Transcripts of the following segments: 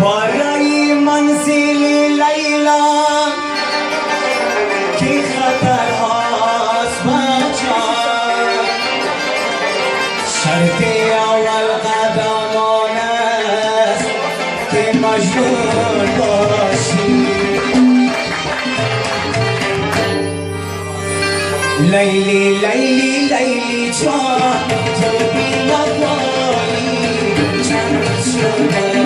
بالای منزل لیلا کی خطر هاست بچه شرط اول قدمان است که مجنون باشی لیلی لیلی لیلی جان تو بی وفایی چند شده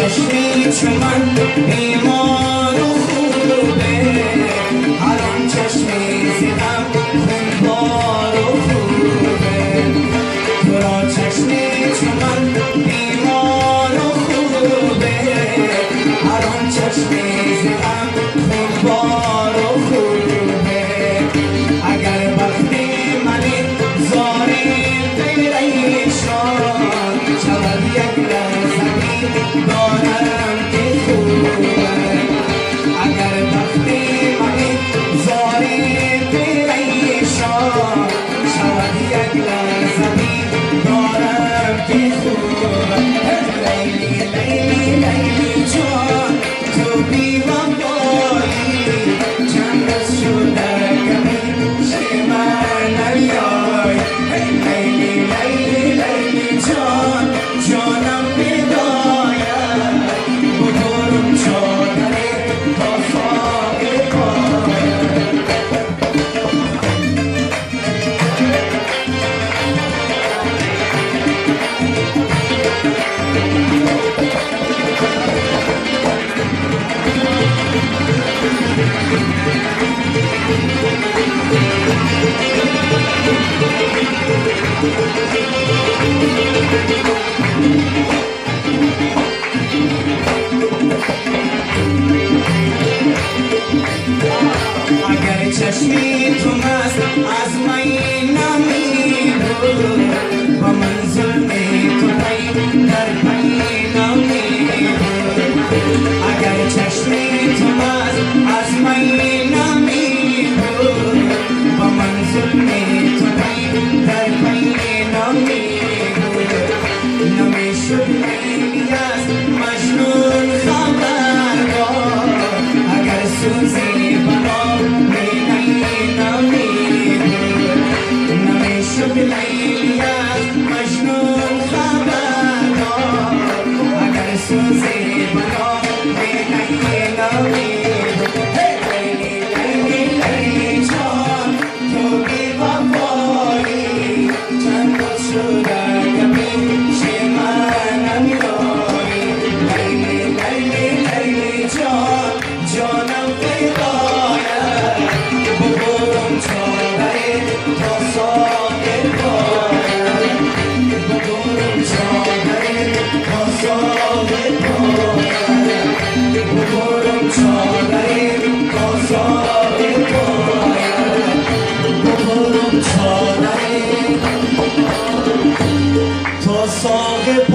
چشمی چمن بیمار و خوبه هر آن چشمی زیدم خونبار و خوبه تو را چشمی چمن بیمار و خوبه هر آن چشمی زیدم خونبار و خوبه اگر بختی منی زاری پریشان شود یک لحظه دارم که خوبه اگر بختی منی زاری پریشان شود یک لحظه دارم که خوبه لیلی لیلی لیلی جان تو بی وفایی چند از شده کمی شمر نیای لیلی لیلی لیلی جان جانم بداید بگرم چادره تا خواهی باید اگر چشمی تو مست از می نمی‌بود با من ظلمی تو پی در پی نمی‌بود اگر چشمی تو مست از می نمی‌بود با من ظلمی تو پی در پی نمی‌بود نمی‌شد لیلی از مجنون خبردار اگر سوزی لیلی از مجنون خبردار اگر سوزی بنا بینی نمید لیلی لیلی لیلی جان تو بی وفایی چند شده کمی شمر نمیایی لیلی لیلی لیلی جان جانم بداید بگرم چادره تا ساکت باید بگرم چادره تا ساکت باید بگرم چادره تا ساکت باید بگرم چادره تا ساکت